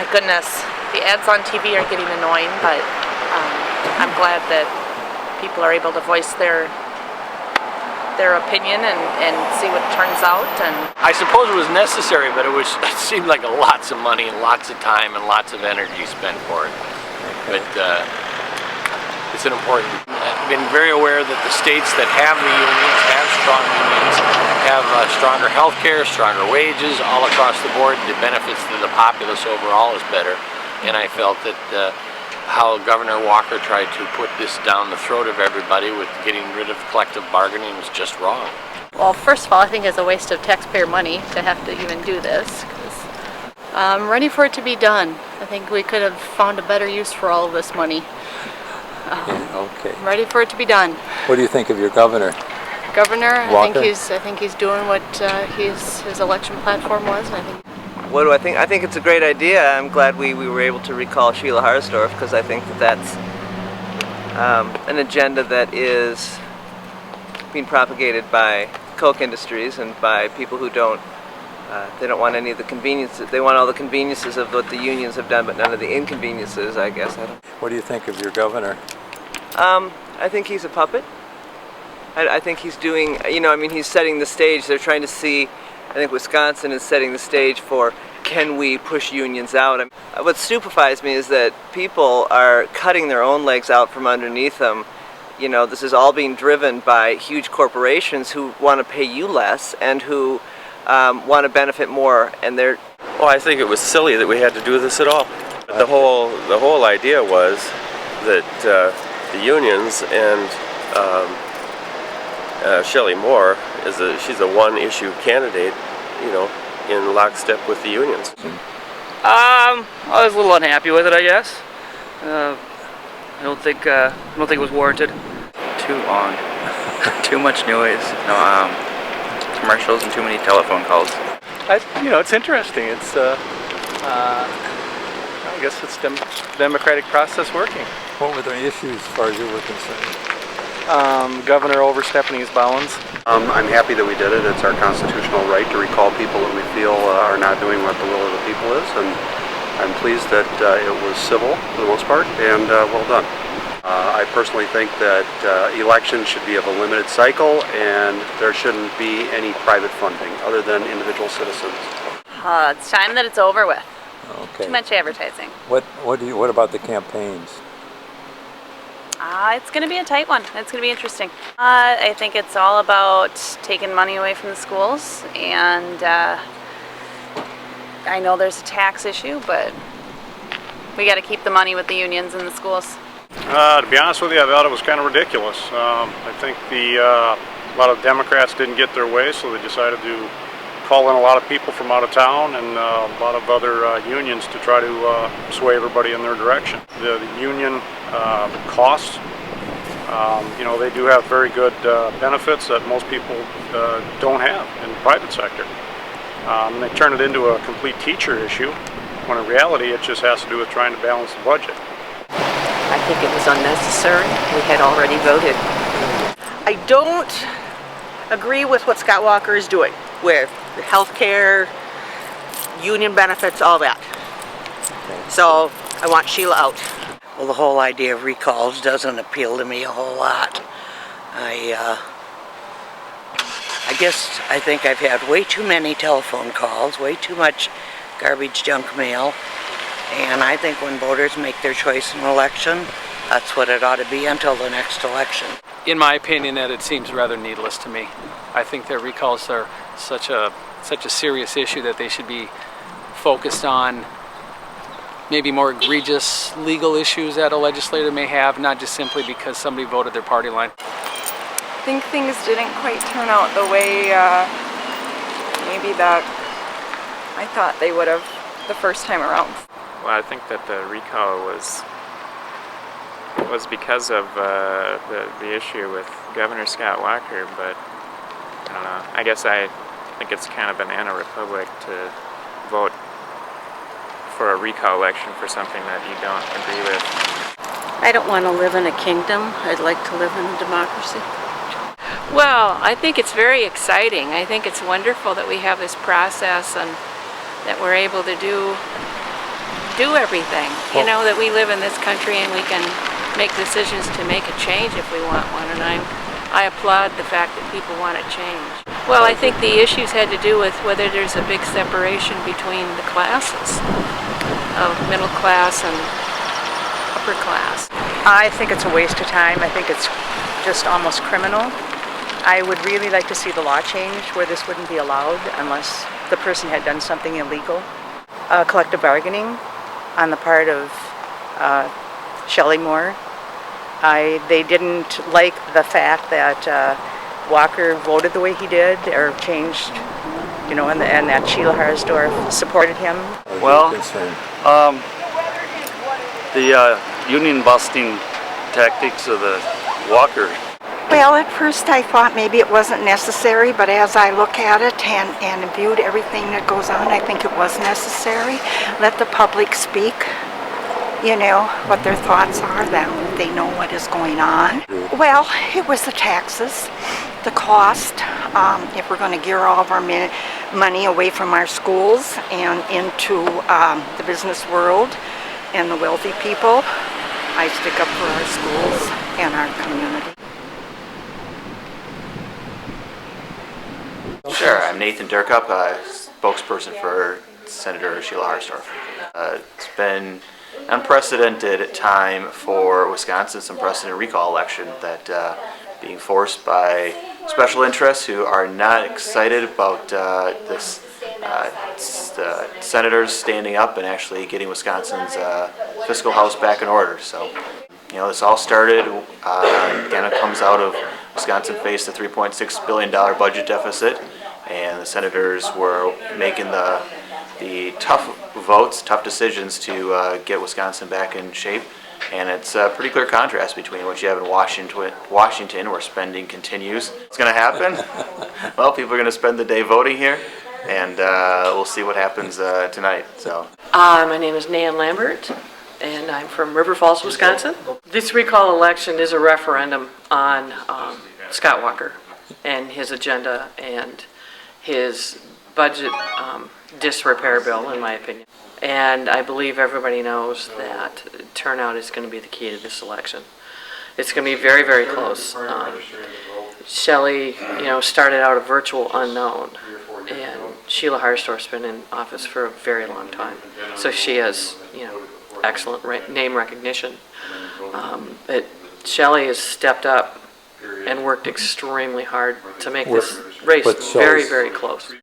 thank goodness. The ads on TV are getting annoying, but I'm glad that people are able to voice their opinion and see what turns out. And I suppose it was necessary, but it seemed like lots of money and lots of time and lots of energy spent for it. But it's an important. I've been very aware that the states that have the unions, have strong unions, have stronger health care, stronger wages all across the board. The benefits to the populace overall is better. And I felt that how Governor Walker tried to put this down the throat of everybody with getting rid of collective bargaining was just wrong. Well, first of all, I think it's a waste of taxpayer money to have to even do this. I'm ready for it to be done. I think we could have found a better use for all of this money. Okay. I'm ready for it to be done. What do you think of your governor? Governor, Walker? I think he's doing what his election platform was, and I think. What do I think? I think it's a great idea. I'm glad we were able to recall Sheila Harsdorf, because I think that's an agenda that is being propagated by Coke Industries and by people who don't want any of the conveniences. They want all the conveniences of what the unions have done, but none of the inconveniences, I guess. What do you think of your governor? I think he's a puppet. I think he's doing, he's setting the stage. They're trying to see. I think Wisconsin is setting the stage for, can we push unions out? What stupefies me is that people are cutting their own legs out from underneath them. This is all being driven by huge corporations who want to pay you less and who want to benefit more. And they're. Well, I think it was silly that we had to do this at all. The whole idea was that the unions and Shelly Moore she's a one-issue candidate, in lockstep with the unions. I was a little unhappy with it, I guess. I don't think it was warranted. Too long, too much noise, commercials and too many telephone calls. It's interesting. It's I guess it's democratic process working. What were the issues as far as you were concerned? Governor overstepping his bounds. I'm happy that we did it. It's our constitutional right to recall people that we feel are not doing what the will of the people is, and I'm pleased that it was civil for the most part and well done. I personally think that elections should be of a limited cycle, and there shouldn't be any private funding other than individual citizens. It's time that it's over with. Okay. Too much advertising. What about the campaigns? It's going to be a tight one. It's going to be interesting. I think it's all about taking money away from the schools, and I know there's a tax issue, but we got to keep the money with the unions and the schools. To be honest with you, I thought it was kind of ridiculous. I think a lot of Democrats didn't get their way, so they decided to call in a lot of people from out of town and a lot of other unions to try to sway everybody in their direction. The union costs, they do have very good benefits that most people don't have in the private sector. And they turn it into a complete teacher issue, when in reality it just has to do with trying to balance the budget. I think it was unnecessary. We had already voted. I don't agree with what Scott Walker is doing with health care, union benefits, all that. So I want Sheila out. Well, the whole idea of recalls doesn't appeal to me a whole lot. I think I've had way too many telephone calls, way too much garbage junk mail, and I think when voters make their choice in an election, that's what it ought to be until the next election. In my opinion, Ed, it seems rather needless to me. I think their recalls are such a serious issue that they should be focused on maybe more egregious legal issues that a legislator may have, not just simply because somebody voted their party line. I think things didn't quite turn out the way maybe that I thought they would have the first time around. Well, I think that the recall was because of the issue with Governor Scott Walker, but I don't know. I guess I think it's kind of banana republic to vote for a recall election for something that you don't agree with. I don't want to live in a kingdom. I'd like to live in a democracy. Well, I think it's very exciting. I think it's wonderful that we have this process and that we're able to do do everything. You know that we live in this country and we can make decisions to make a change if we want one, and I applaud the fact that people want to change. Well, I think the issues had to do with whether there's a big separation between the classes of middle class and upper class. I think it's a waste of time. I think it's just almost criminal. I would really like to see the law change where this wouldn't be allowed unless the person had done something illegal. Collective bargaining on the part of Shelly Moore. They didn't like the fact that Walker voted the way he did or changed, you know, and that Sheila Harsdorf supported him. Well, the union busting tactics of the Walker. Well, at first I thought maybe it wasn't necessary, but as I look at it and viewed everything that goes on, I think it was necessary. Let the public speak, you know, what their thoughts are, that they know what is going on. Well, it was the taxes, the cost. If we're going to gear all of our money away from our schools and into the business world and the wealthy people, I stick up for our schools and our community. Sure, I'm Nathan Durkup, spokesperson for Senator Sheila Harsdorf. It's been an unprecedented time for Wisconsin, some unprecedented recall election that being forced by special interests who are not excited about this senators standing up and actually getting Wisconsin's fiscal house back in order. So, you know, this all started, again, it comes out of Wisconsin faced a $3.6 billion budget deficit, and the senators were making the tough votes, tough decisions to get Wisconsin back in shape. And it's a pretty clear contrast between what you have in Washington, where spending continues. What's going to happen? Well, people are going to spend the day voting here, and we'll see what happens tonight. So, my name is Nan Lambert, and I'm from River Falls, Wisconsin. This recall election is a referendum on Scott Walker and his agenda and his budget disrepair bill, in my opinion. And I believe everybody knows that turnout is going to be the key to this election. It's going to be very, very close. Shelly, you know, started out a virtual unknown, and Sheila Harsdorf's been in office for a very long time. So she has, you know, excellent name recognition. But Shelly has stepped up and worked extremely hard to make this race very, very close.